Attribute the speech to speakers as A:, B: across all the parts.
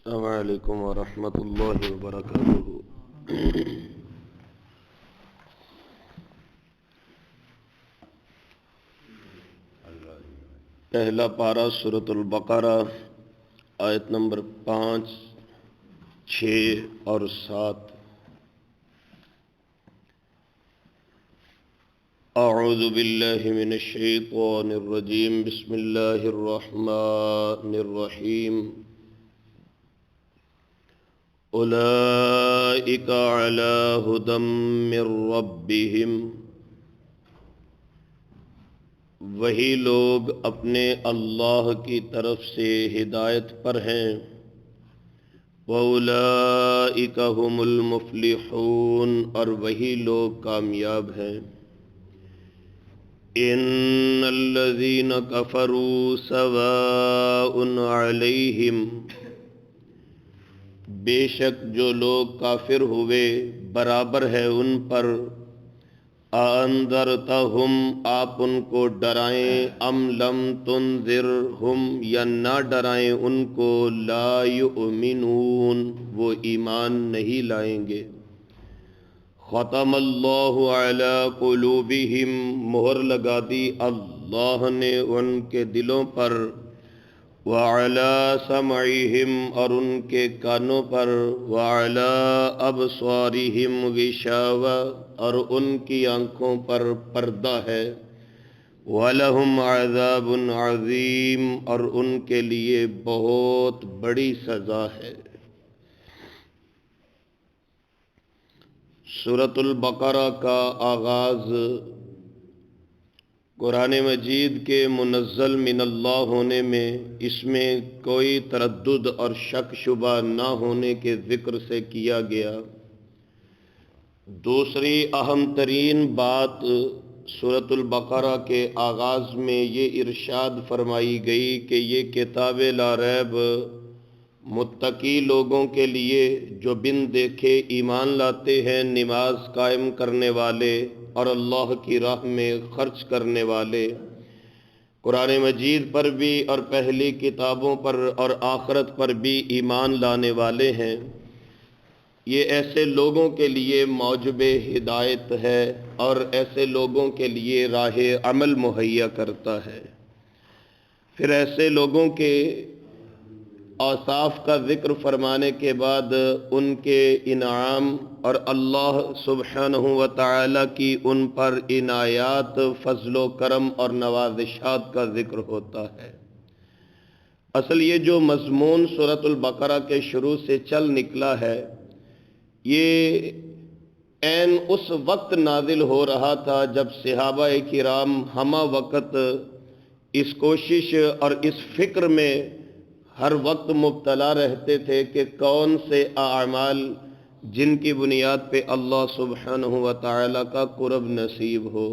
A: السلام علیکم ورحمۃ اللہ وبرکاتہ۔ پہلا پارہ سورۃ البقرہ، آیت نمبر 5، 6 اور 7۔ اعوذ باللہ من الشیطان الرجیم، بسم اللہ الرحمن الرحیم۔ اولئک علی ھدی من ربہم، وہی لوگ اپنے اللہ کی طرف سے ہدایت پر ہیں۔ وَأُولَئِكَ هُمُ الْمُفْلِحُونَ، اور وہی لوگ کامیاب ہیں۔ إِنَّ الَّذِينَ كَفَرُوا سَوَاءٌ عَلَيْهِمْ، بے شک جو لوگ کافر ہوئے برابر ہے ان پر۔ أَأَنذَرْتَهُمْ، آپ ان کو ڈرائیں، أَمْ لَمْ تُنذِرْهُمْ، یا نہ ڈرائیں ان کو، لا يؤمنون، وہ ایمان نہیں لائیں گے۔ ختم اللہ علی قلوبہم، مہر لگا دی اللہ نے ان کے دلوں پر۔ وعلی سمعہم، اور ان کے کانوں پر۔ وعلی ابصارہم غشاوہ، اور ان کی آنکھوں پر پردہ ہے۔ وَلَهُمْ عَذَابٌ عَظِيمٌ، اور ان کے لیے بہت بڑی سزا ہے۔ سورۃ البقرہ کا آغاز قرآن مجید کے منزل من اللہ ہونے میں، اس میں کوئی تردد اور شک شبہ نہ ہونے کے ذکر سے کیا گیا۔ دوسری اہم ترین بات سورۃ البقرہ کے آغاز میں یہ ارشاد فرمائی گئی کہ یہ کتاب لا ریب متقی لوگوں کے لیے، جو بن دیکھے ایمان لاتے ہیں، نماز قائم کرنے والے اور اللہ کی راہ میں خرچ کرنے والے، قرآن مجید پر بھی اور پہلی کتابوں پر اور آخرت پر بھی ایمان لانے والے ہیں۔ یہ ایسے لوگوں کے لیے موجب ہدایت ہے اور ایسے لوگوں کے لیے راہ عمل مہیا کرتا ہے۔ پھر ایسے لوگوں کے اوصاف کا ذکر فرمانے کے بعد ان کے انعام اور اللہ سبحانہ و تعالی کی ان پر عنایات، فضل و کرم اور نوازشات کا ذکر ہوتا ہے۔ اصل یہ جو مضمون سورۃ البقرہ کے شروع سے چل نکلا ہے، یہ عین اس وقت نازل ہو رہا تھا جب صحابہ کرام ہمہ وقت اس کوشش اور اس فکر میں ہر وقت مبتلا رہتے تھے کہ کون سے اعمال جن کی بنیاد پہ اللہ سبحانہ و تعالی کا قرب نصیب ہو،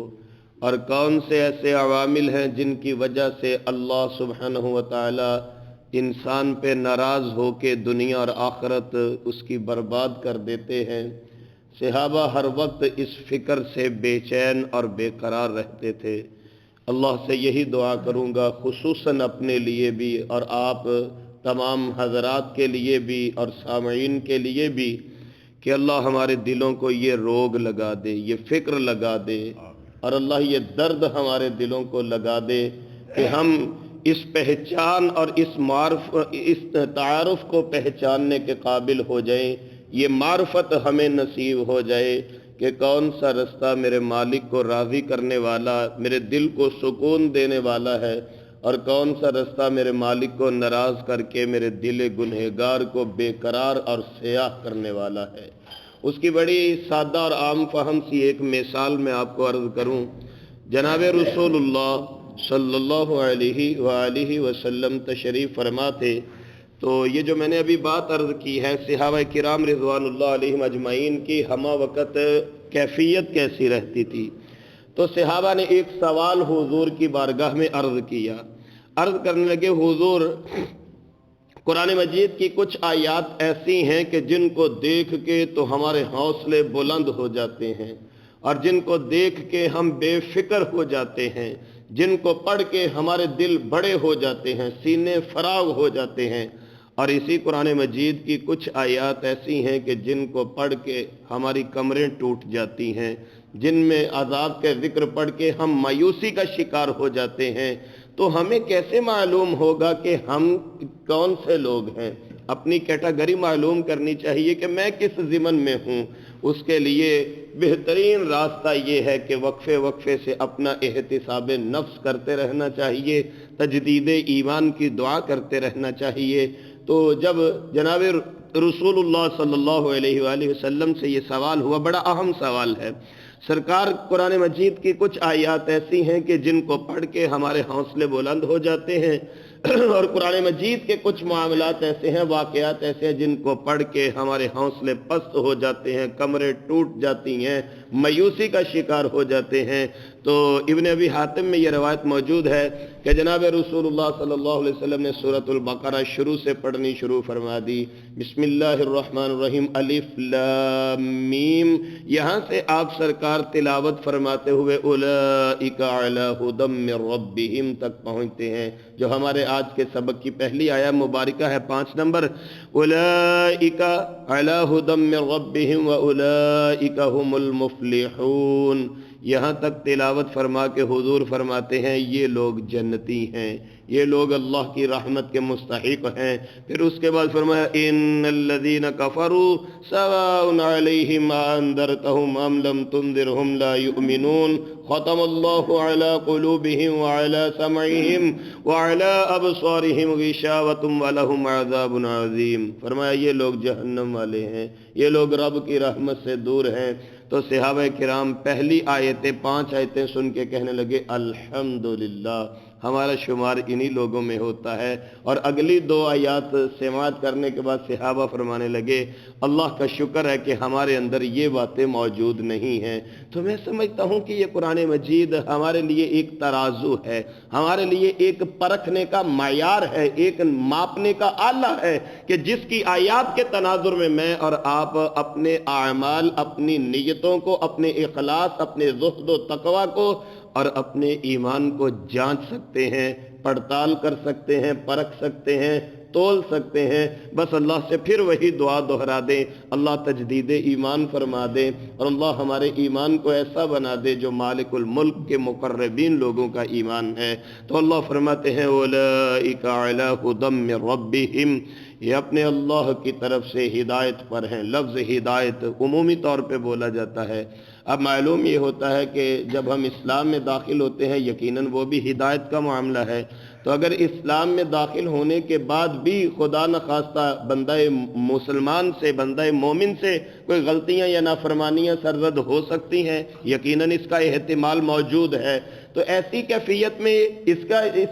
A: اور کون سے ایسے عوامل ہیں جن کی وجہ سے اللہ سبحانہ و تعالی انسان پہ ناراض ہو کے دنیا اور آخرت اس کی برباد کر دیتے ہیں۔ صحابہ ہر وقت اس فکر سے بے چین اور بے قرار رہتے تھے۔ اللہ سے یہی دعا کروں گا، خصوصاً اپنے لیے بھی اور آپ تمام حضرات کے لیے بھی اور سامعین کے لیے بھی، کہ اللہ ہمارے دلوں کو یہ روگ لگا دے، یہ فکر لگا دے، اور اللہ یہ درد ہمارے دلوں کو لگا دے کہ ہم اس پہچان اور اس تعارف کو پہچاننے کے قابل ہو جائیں، یہ معرفت ہمیں نصیب ہو جائے کہ کون سا رستہ میرے مالک کو راضی کرنے والا، میرے دل کو سکون دینے والا ہے، اور کون سا رستہ میرے مالک کو ناراض کر کے میرے دل گنہگار کو بے قرار اور سیاہ کرنے والا ہے۔ اس کی بڑی سادہ اور عام فہم سی ایک مثال میں آپ کو عرض کروں۔ جناب رسول اللہ صلی اللہ علیہ وآلہ وسلم تشریف فرما تھے، تو یہ جو میں نے ابھی بات عرض کی ہے صحابہ کرام رضوان اللہ علیہم اجمعین کی ہمہ وقت کیفیت کیسی رہتی تھی، تو صحابہ نے ایک سوال حضور کی بارگاہ میں عرض کیا۔ عرض کرنے لگے، حضور قرآن مجید کی کچھ آیات ایسی ہیں کہ جن کو دیکھ کے تو ہمارے حوصلے بلند ہو جاتے ہیں، اور جن کو دیکھ کے ہم بے فکر ہو جاتے ہیں، جن کو پڑھ کے ہمارے دل بڑے ہو جاتے ہیں، سینے فراغ ہو جاتے ہیں، اور اسی قرآن مجید کی کچھ آیات ایسی ہیں کہ جن کو پڑھ کے ہماری کمریں ٹوٹ جاتی ہیں، جن میں عذاب کے ذکر پڑھ کے ہم مایوسی کا شکار ہو جاتے ہیں، تو ہمیں کیسے معلوم ہوگا کہ ہم کون سے لوگ ہیں؟ اپنی کیٹیگری معلوم کرنی چاہیے کہ میں کس ضمن میں ہوں۔ اس کے لیے بہترین راستہ یہ ہے کہ وقفے وقفے سے اپنا احتساب نفس کرتے رہنا چاہیے، تجدید ایمان کی دعا کرتے رہنا چاہیے۔ تو جب جناب رسول اللہ صلی اللہ علیہ وآلہ وسلم سے یہ سوال ہوا، بڑا اہم سوال ہے۔ سرکار قرآن مجید کی کچھ آیات ایسی ہیں کہ جن کو پڑھ کے ہمارے حوصلے بلند ہو جاتے ہیں، اور قرآن مجید کے کچھ معاملات ایسے ہیں، واقعات ایسے ہیں جن کو پڑھ کے ہمارے حوصلے پست ہو جاتے ہیں، کمریں ٹوٹ جاتی ہیں، مایوسی کا شکار ہو جاتے ہیں۔ تو ابن ابی حاتم میں یہ روایت موجود ہے کہ جناب رسول اللہ صلی اللہ علیہ وسلم نے سورۃ البقرہ شروع سے پڑھنی شروع فرما دی۔ بسم اللہ الرحمن الرحیم، الف لام میم، یہاں سے آپ سرکار تلاوت فرماتے ہوئے اولئک علی ھدی من ربہم تک پہنچتے ہیں، جو ہمارے آج کے سبق کی پہلی آیت مبارکہ ہے، 5 نمبر، اولئک علی ھدی من ربہم واولئک ھم المفلحون۔ یہاں تک تلاوت فرما کے حضور فرماتے ہیں یہ لوگ جنتی ہیں، یہ لوگ اللہ کی رحمت کے مستحق ہیں۔ پھر اس کے بعد فرمایا ان الذین کفروا سواء علیہم انذرتہم ام لم تنذرہم لا یؤمنون، ختم اللہ علی قلوبہم وعلی سمعہم وعلی ابصارہم غشاوۃ ولہم عذاب عظیم۔ فرمایا یہ لوگ جہنم والے ہیں، یہ لوگ رب کی رحمت سے دور ہیں۔ تو صحابہ کرام پہلی آیتیں 5 آیتیں سن کے کہنے لگے الحمدللہ، ہمارا شمار انہی لوگوں میں ہوتا ہے۔ اور اگلی 2 آیات سماعت کرنے کے بعد صحابہ فرمانے لگے اللہ کا شکر ہے کہ ہمارے اندر یہ باتیں موجود نہیں ہیں۔ تو میں سمجھتا ہوں کہ یہ قرآن مجید ہمارے لیے ایک ترازو ہے، ہمارے لیے ایک پرکھنے کا معیار ہے، ایک ماپنے کا آلہ ہے کہ جس کی آیات کے تناظر میں میں اور آپ اپنے اعمال، اپنی نیتوں کو، اپنے اخلاص، اپنے زہد و تقوی کو اور اپنے ایمان کو جانچ سکتے ہیں، پڑتال کر سکتے ہیں، پرکھ سکتے ہیں، تول سکتے ہیں۔ بس اللہ سے پھر وہی دعا دہرا دیں، اللہ تجدید ایمان فرما دیں، اور اللہ ہمارے ایمان کو ایسا بنا دے جو مالک الملک کے مقربین لوگوں کا ایمان ہے۔ تو اللہ فرماتے ہیں اولئک علی ھدی من ربہم، یہ اپنے اللہ کی طرف سے ہدایت پر ہیں۔ لفظ ہدایت عمومی طور پہ بولا جاتا ہے۔ اب معلوم یہ ہوتا ہے کہ جب ہم اسلام میں داخل ہوتے ہیں یقیناً وہ بھی ہدایت کا معاملہ ہے، تو اگر اسلام میں داخل ہونے کے بعد بھی خدا نخواستہ بندہ مسلمان سے، بندہ مومن سے کوئی غلطیاں یا نافرمانیاں سرزد ہو سکتی ہیں، یقیناً اس کا احتمال موجود ہے۔ تو ایسی کیفیت میں اس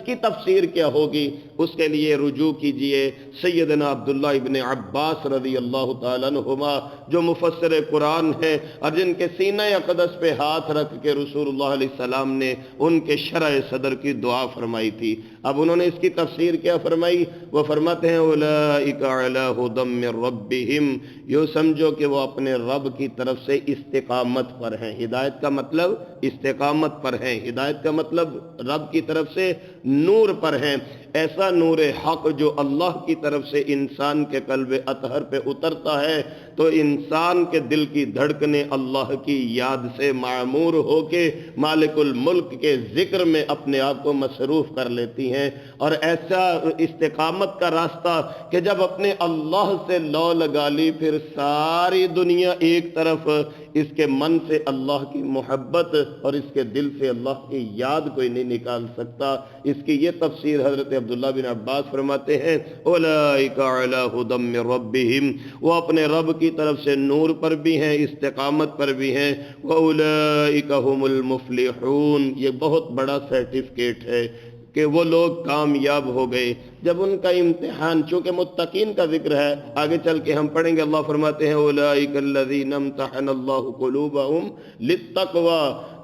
A: کی تفسیر کیا ہوگی؟ اس کے لیے رجوع کیجئے سیدنا عبداللہ ابن عباس رضی اللہ تعالیٰ عنہما، جو مفسر قرآن ہیں اور جن کے سینہ اقدس پہ ہاتھ رکھ کے رسول اللہ علیہ السلام نے ان کے شرح صدر کی دعا فرمائی تھی۔ اب انہوں نے اس کی تفسیر کیا فرمائی؟ وہ فرماتے ہیں اولئک علی ھدی من ربہم، یوں سمجھو کہ وہ اپنے رب کی طرف سے استقامت پر ہیں۔ ہدایت کا مطلب استقامت پر ہیں، ہدایت کا مطلب رب کی طرف سے نور پر ہیں، ایسا نور حق جو اللہ کی طرف سے انسان کے قلب اطہر پہ اترتا ہے تو انسان کے دل کی دھڑکنیں اللہ کی یاد سے معمور ہو کے مالک الملک کے ذکر میں اپنے آپ کو مصروف کر لیتی ہیں۔ اور ایسا استقامت کا راستہ کہ جب اپنے اللہ سے لو لگا لی پھر ساری دنیا ایک طرف، اس کے من سے اللہ کی محبت اور اس کے دل سے اللہ کی یاد کوئی نہیں نکال سکتا۔ اس کی یہ تفسیر حضرت عبداللہ بن عباس فرماتے ہیں اولئک علی ھدی من ربہم، وہ اپنے رب کی طرف سے نور پر بھی ہیں، استقامت پر بھی ہیں، واولئک ھم المفلحون، یہ بہت بڑا سرٹیفکیٹ ہے کہ وہ لوگ کامیاب ہو گئے جب ان کا امتحان، چونکہ متقین کا ذکر ہے آگے چل کے ہم پڑھیں گے، اللہ فرماتے ہیں اولئک الذین امتحن اللہ قلوبہم للتقوی،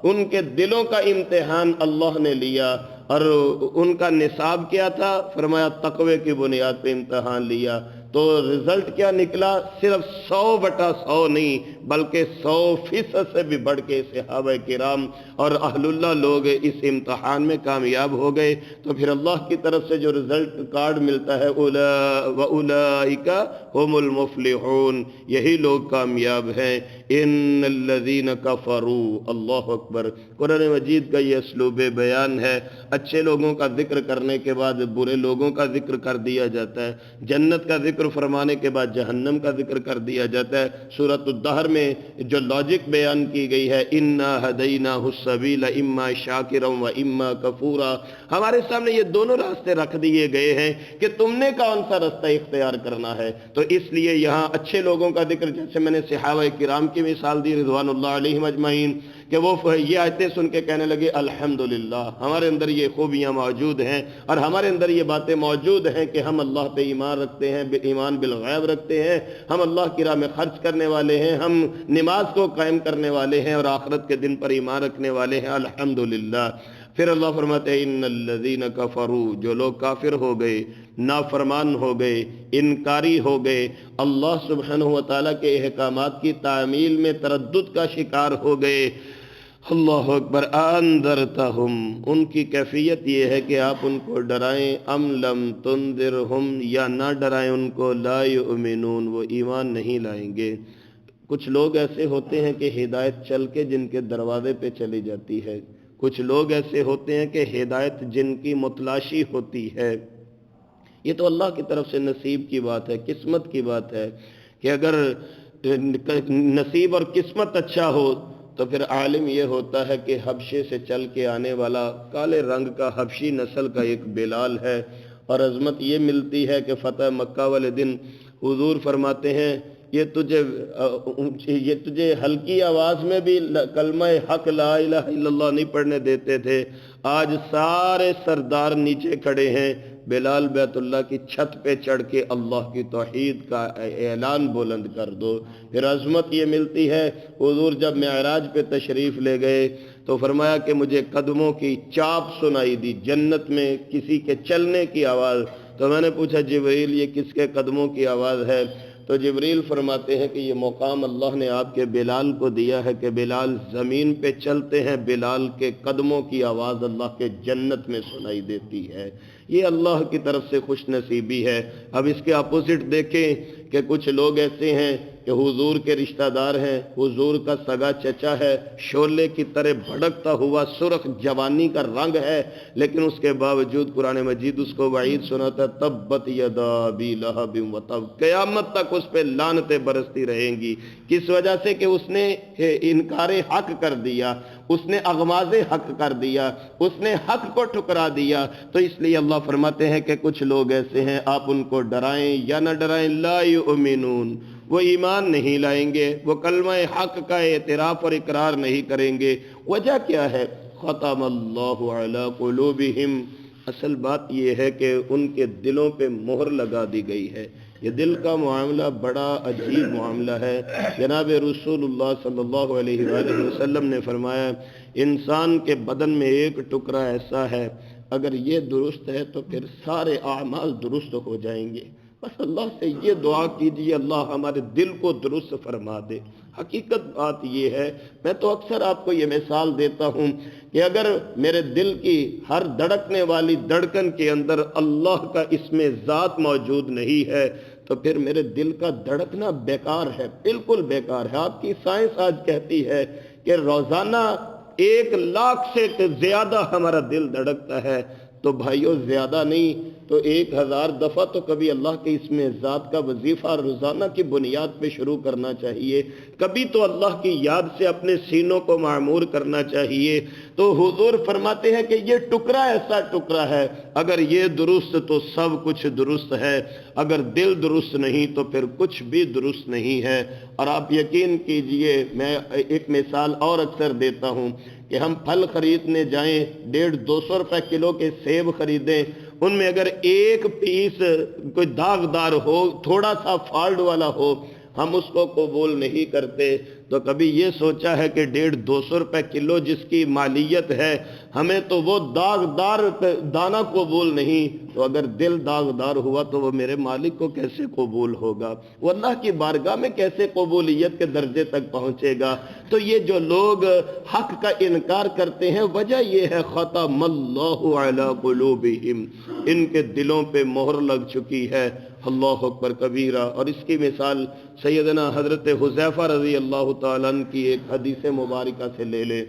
A: ان کے دلوں کا امتحان اللہ نے لیا، اور ان کا نصاب کیا تھا؟ فرمایا تقوی کی بنیاد پہ امتحان لیا۔ تو تو رزلٹ کیا نکلا؟ صرف 100/100 نہیں بلکہ 100% سے بھی بڑھ کے صحابہ کرام اور اہل اللہ لوگ اس امتحان میں کامیاب ہو گئے۔ تو پھر اللہ کی طرف سے جو رزلٹ کارڈ ملتا ہے وَأُولَئِكَ هُمُ الْمُفْلِحُونَ، یہی لوگ کامیاب ہیں۔ ان الذین کفروا، اللہ اکبر، قرآن مجید کا یہ اسلوب بیان ہے۔ اچھے لوگوں کا ذکر کرنے کے بعد برے لوگوں کا ذکر کر دیا جاتا ہے، جنت کا ذکر فرمانے کے بعد جہنم کا ذکر کر دیا جاتا ہے۔ سورۃ الدہر میں جو لاجک بیان کی گئی ہے، انا ہدیناہ السبیل اما شاکرا و اما کفورا، ہمارے سامنے یہ دونوں راستے رکھ دیے گئے ہیں کہ تم نے کون سا راستہ اختیار کرنا ہے۔ تو اس لیے یہاں اچھے لوگوں کا ذکر، جیسے میں نے صحابہ کرام کی مثال دی رضوان اللہ علیہم اجمعین، کہ وہ یہ آیتیں سن کے کہنے لگے الحمدللہ ہمارے اندر یہ خوبیاں موجود ہیں اور ہمارے اندر یہ باتیں موجود ہیں کہ ہم اللہ پہ ایمان رکھتے ہیں، ایمان بالغیب رکھتے ہیں، ہم اللہ کی راہ میں خرچ کرنے والے ہیں، ہم نماز کو قائم کرنے والے ہیں اور آخرت کے دن پر ایمان رکھنے والے ہیں، الحمدللہ۔ پھر اللہ فرماتے ہیں ان الذین کفروا، جو لوگ کافر ہو گئے، نافرمان ہو گئے، انکاری ہو گئے، اللہ سبحانہ و تعالیٰ کے احکامات کی تعمیل میں تردد کا شکار ہو گئے، اللہ اکبر، انذرتہم، ان کی کیفیت یہ ہے کہ آپ ان کو ڈرائیں، ام لم تنذرہم، یا نہ ڈرائیں ان کو، لا یؤمنون، وہ ایمان نہیں لائیں گے۔ کچھ لوگ ایسے ہوتے ہیں کہ ہدایت چل کے جن کے دروازے پہ چلی جاتی ہے، کچھ لوگ ایسے ہوتے ہیں کہ ہدایت جن کی متلاشی ہوتی ہے۔ یہ تو اللہ کی طرف سے نصیب کی بات ہے، قسمت کی بات ہے کہ اگر نصیب اور قسمت اچھا ہو تو پھر عالم یہ ہوتا ہے کہ حبشے سے چل کے آنے والا کالے رنگ کا حبشی نسل کا ایک بلال ہے، اور عظمت یہ ملتی ہے کہ فتح مکہ والے دن حضور فرماتے ہیں یہ تجھے ہلکی آواز میں بھی کلمہ حق لا الہ الا اللہ نہیں پڑھنے دیتے تھے، آج سارے سردار نیچے کھڑے ہیں، بلال بیت اللہ کی چھت پہ چڑھ کے اللہ کی توحید کا اعلان بلند کر دو۔ پھر عظمت یہ ملتی ہے، حضور جب معراج پہ تشریف لے گئے تو فرمایا کہ مجھے قدموں کی چاپ سنائی دی جنت میں، کسی کے چلنے کی آواز۔ تو میں نے پوچھا جبریل یہ کس کے قدموں کی آواز ہے؟ تو جبریل فرماتے ہیں کہ یہ مقام اللہ نے آپ کے بلال کو دیا ہے کہ بلال زمین پہ چلتے ہیں، بلال کے قدموں کی آواز اللہ کے جنت میں سنائی دیتی ہے۔ یہ اللہ کی طرف سے خوش نصیبی ہے۔ اب اس کے اپوزٹ دیکھیں کہ کچھ لوگ ایسے ہیں کہ حضور کے رشتہ دار ہیں، حضور کا سگا چچا ہے، شعلے کی طرح بھڑکتا ہوا سرخ جوانی کا رنگ ہے، لیکن اس کے باوجود قرآن مجید اس کو وعید سناتا ہے تبت یدا ابی لہب وتب، قیامت تک اس پہ لعنتیں برستی رہیں گی۔ کس وجہ سے؟ کہ اس نے انکار حق کر دیا، اس نے اغماز حق کر دیا، اس نے حق کو ٹھکرا دیا۔ تو اس لیے اللہ فرماتے ہیں کہ کچھ لوگ ایسے ہیں، آپ ان کو ڈرائیں یا نہ ڈرائیں، لا یؤمنون، وہ ایمان نہیں لائیں گے، وہ کلمہ حق کا اعتراف اور اقرار نہیں کریں گے۔ وجہ کیا ہے؟ ختم اللہ علی قلوبہم، اصل بات یہ ہے کہ ان کے دلوں پہ مہر لگا دی گئی ہے۔ یہ دل کا معاملہ بڑا عجیب معاملہ ہے۔ جناب رسول اللہ صلی اللہ علیہ وآلہ وسلم نے فرمایا انسان کے بدن میں ایک ٹکڑا ایسا ہے، اگر یہ درست ہے تو پھر سارے اعمال درست ہو جائیں گے۔ بس اللہ سے یہ دعا کیجیے اللہ ہمارے دل کو درست فرما دے۔ حقیقت بات یہ ہے، میں تو اکثر آپ کو یہ مثال دیتا ہوں کہ اگر میرے دل کی ہر دھڑکنے والی دھڑکن کے اندر اللہ کا اسم ذات موجود نہیں ہے تو پھر میرے دل کا دھڑکنا بیکار ہے، بالکل بیکار ہے۔ آپ کی سائنس آج کہتی ہے کہ روزانہ 1,00,000 سے زیادہ ہمارا دل دھڑکتا ہے، تو بھائیو زیادہ نہیں تو 1000 دفعہ تو کبھی اللہ کے اسم ذات کا وظیفہ روزانہ کی بنیاد پہ شروع کرنا چاہیے، کبھی تو اللہ کی یاد سے اپنے سینوں کو معمور کرنا چاہیے۔ تو حضور فرماتے ہیں کہ یہ ٹکڑا ایسا ٹکڑا ہے، اگر یہ درست تو سب کچھ درست ہے، اگر دل درست نہیں تو پھر کچھ بھی درست نہیں ہے۔ اور آپ یقین کیجئے، میں ایک مثال اور اکثر دیتا ہوں کہ ہم پھل خریدنے جائیں، 150-200 روپے کلو کے سیب خریدیں، ان میں اگر ایک پیس کوئی داغدار ہو، تھوڑا سا فالٹ والا ہو، ہم اس کو قبول نہیں کرتے۔ تو کبھی یہ سوچا ہے کہ 150-200 روپے کلو جس کی مالیت ہے ہمیں تو وہ داغدار دانہ قبول نہیں، تو اگر دل داغدار ہوا تو وہ میرے مالک کو کیسے قبول ہوگا، وہ اللہ کی بارگاہ میں کیسے قبولیت کے درجے تک پہنچے گا؟ تو یہ جو لوگ حق کا انکار کرتے ہیں وجہ یہ ہے ختم اللہ علی قلوبہم، ان کے دلوں پہ مہر لگ چکی ہے۔ اللہ اکبر کبیرہ۔ اور اس کی مثال سیدنا حضرت حذیفہ رضی اللہ تعالیٰ عنہ کی ایک حدیث مبارکہ سے لے لے۔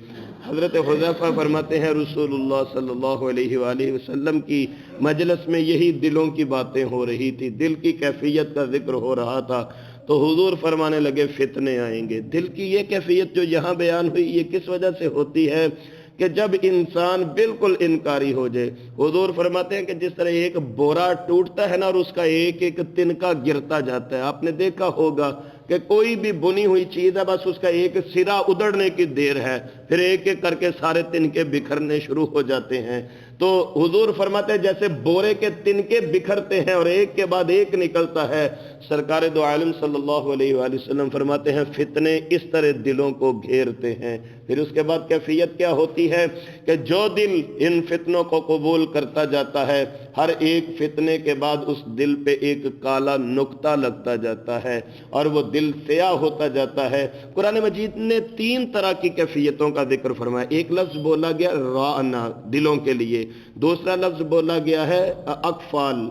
A: حضرت حذیفہ فرماتے ہیں رسول اللہ صلی اللہ علیہ وآلہ وسلم کی مجلس میں یہی دلوں کی باتیں ہو رہی تھی، دل کی کیفیت کا ذکر ہو رہا تھا، تو حضور فرمانے لگے فتنے آئیں گے۔ دل کی یہ کیفیت جو یہاں بیان ہوئی یہ کس وجہ سے ہوتی ہے کہ جب انسان بالکل انکاری ہو جائے۔ حضور فرماتے ہیں کہ جس طرح ایک بورا ٹوٹتا ہے نا اور اس کا ایک ایک تنکا گرتا جاتا ہے، آپ نے دیکھا ہوگا کہ کوئی بھی بنی ہوئی چیز ہے بس اس کا ایک سرا ادڑنے کی دیر ہے، پھر ایک ایک کر کے سارے تنکے بکھرنے شروع ہو جاتے ہیں۔ تو حضور فرماتے ہیں جیسے بورے کے تنکے بکھرتے ہیں اور ایک کے بعد ایک نکلتا ہے، سرکار دو عالم صلی اللہ علیہ وآلہ وسلم فرماتے ہیں فتنے اس طرح دلوں کو گھیرتے ہیں۔ پھر اس کے بعد کیفیت کیا ہوتی ہے کہ جو دل ان فتنوں کو قبول کرتا جاتا ہے، ہر ایک فتنے کے بعد اس دل پہ ایک کالا نقطہ لگتا جاتا ہے اور وہ دل سیاہ ہوتا جاتا ہے۔ قرآن مجید نے 3 طرح کی کیفیتوں کا ذکر فرمایا۔ ایک لفظ بولا گیا رانا دلوں کے لیے، دوسرا لفظ بولا گیا ہے اقفال،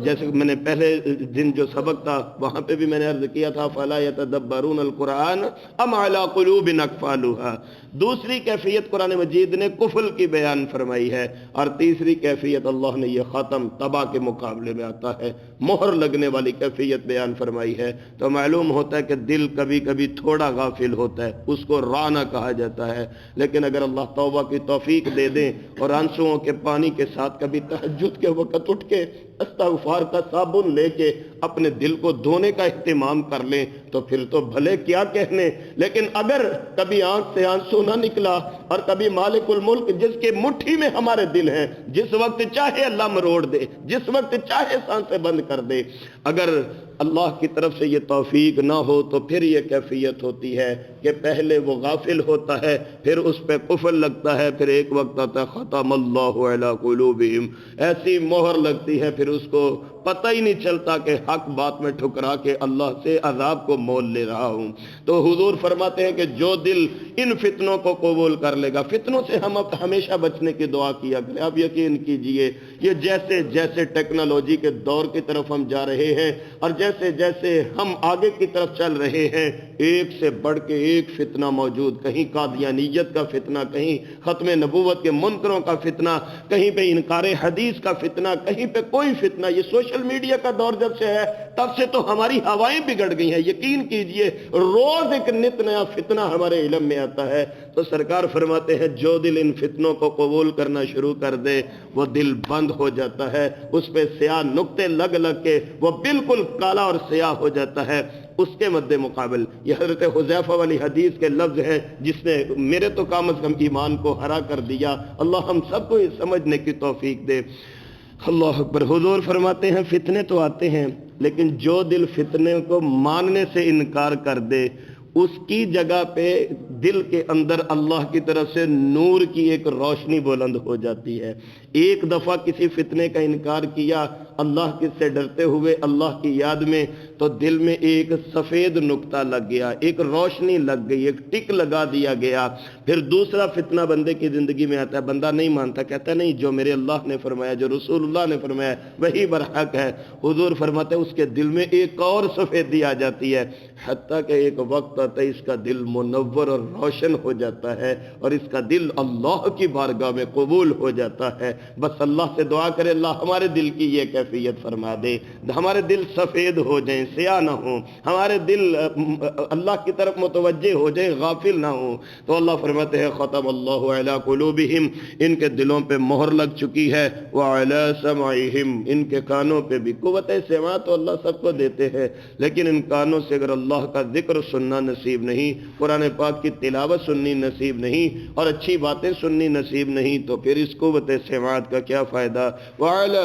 A: جیسے میں نے پہلے دن جو سبق تھا وہاں پہ بھی میں نے عرض کیا تھا فَلَا يَتَدَبَّرُونَ الْقُرْآنَ أَمْ عَلَىٰ قُلُوبٍ أَقْفَالُهَا۔ دوسری کیفیت قرآن مجید نے کفل کی بیان فرمائی ہے، اور تیسری کیفیت اللہ نے یہ ختم تباہ کے مقابلے میں آتا ہے مہر لگنے والی کیفیت بیان فرمائی ہے۔ تو معلوم ہوتا ہے کہ دل کبھی کبھی تھوڑا غافل ہوتا ہے، اس کو رانا کہا جاتا ہے، لیکن اگر اللہ توبہ کی توفیق دے دیں اور آنسوؤں کے پانی کے ساتھ کبھی تہجد کے وقت اٹھ کے استغفار کا صابن لے کے اپنے دل کو دھونے کا اہتمام کر لیں تو پھر تو بھلے کیا کہنے۔ لیکن اگر کبھی آنکھ سے آنسو نہ نکلا اور کبھی مالک الملک جس کے مٹھی میں ہمارے دل ہیں، جس وقت چاہے اللہ مروڑ دے، جس وقت چاہے سانسیں بند کر دے، اگر اللہ کی طرف سے یہ توفیق نہ ہو تو پھر یہ کیفیت ہوتی ہے کہ پہلے وہ غافل ہوتا ہے، پھر اس پہ قفل لگتا ہے، پھر ایک وقت آتا ہے ختم اللہ علی قلوبہم، ایسی مہر لگتی ہے پھر اس کو پتہ ہی نہیں چلتا کہ حق بات میں ٹھکرا کے اللہ سے عذاب کو مول لے رہا ہوں۔ تو حضور فرماتے ہیں کہ جو دل ان فتنوں کو قبول کر لے گا، فتنوں سے ہم ہمیشہ بچنے کی دعا کیا کریں۔ آپ یقین کیجئے یہ جیسے جیسے ٹیکنالوجی کے دور کی طرف ہم جا رہے ہیں اور جیسے جیسے ہم آگے کی طرف چل رہے ہیں، ایک سے بڑھ کے ایک فتنہ موجود، کہیں قادیانیت کا فتنہ، کہیں ختم نبوت کے منکروں کا فتنہ، کہیں پہ انکار حدیث کا فتنہ، کہیں پہ کوئی فتنہ۔ یہ سوشل میڈیا کا دور جب سے ہے تب سے تو ہماری ہوائیں بگڑ گئی ہیں۔ یقین کیجئے روز ایک نت نیا فتنہ ہمارے علم میں آتا ہے۔ تو سرکار فرماتے ہیں جو دل ان فتنوں کو قبول کرنا شروع کر دے وہ دل بند ہو جاتا ہے، اس پہ سیاہ نقطے لگ لگ کے وہ بالکل کالا اور سیاہ ہو جاتا ہے۔ اس کے مد مقابل یہ حضرت حذیفہ والی حدیث کے لفظ ہیں جس نے میرے تو کم از کم ایمان کو ہرا کر دیا۔ اللہ ہم سب کو یہ سمجھنے کی توفیق دے۔ اللہ اکبر۔ حضور فرماتے ہیں فتنے تو آتے ہیں لیکن جو دل فتنے کو ماننے سے انکار کر دے اس کی جگہ پہ دل کے اندر اللہ کی طرف سے نور کی ایک روشنی بلند ہو جاتی ہے۔ ایک دفعہ کسی فتنے کا انکار کیا اللہ کس سے ڈرتے ہوئے اللہ کی یاد میں، تو دل میں ایک سفید نقطہ لگ گیا، ایک روشنی لگ گئی، ایک ٹک لگا دیا گیا۔ پھر دوسرا فتنہ بندے کی زندگی میں آتا ہے، بندہ نہیں مانتا، کہتا نہیں جو میرے اللہ نے فرمایا، جو رسول اللہ نے فرمایا وہی برحق ہے۔ حضور فرماتے ہیں اس کے دل میں ایک اور سفیدی آ جاتی ہے، حتیٰ کہ ایک وقت آتا ہے اس کا دل منور اور روشن ہو جاتا ہے اور اس کا دل اللہ کی بارگاہ میں قبول ہو جاتا ہے۔ بس اللہ سے دعا کرے اللہ ہمارے دل کی یہ کیفیت فرما دے، ہمارے دل سفید ہو جائیں، سیاہ نہ ہوں، ہمارے دل اللہ کی طرف متوجہ ہو جائیں، غافل نہ ہوں۔ تو اللہ فرماتے ہیں ختم اللہ علی قلوبہم، ان کے دلوں پہ مہر لگ چکی ہے، وعلی سمعہم، ان کے کانوں پہ بھی۔ قوت سمع تو اللہ سب کو دیتے ہیں لیکن ان کانوں سے اگر اللہ کا ذکر سننا نصیب نہیں، قرآن پاک کی تلاوت سننی نصیب نہیں اور اچھی باتیں سننی نصیب نہیں تو پھر اس قوت سماعت کا کیا فائدہ۔ وعلی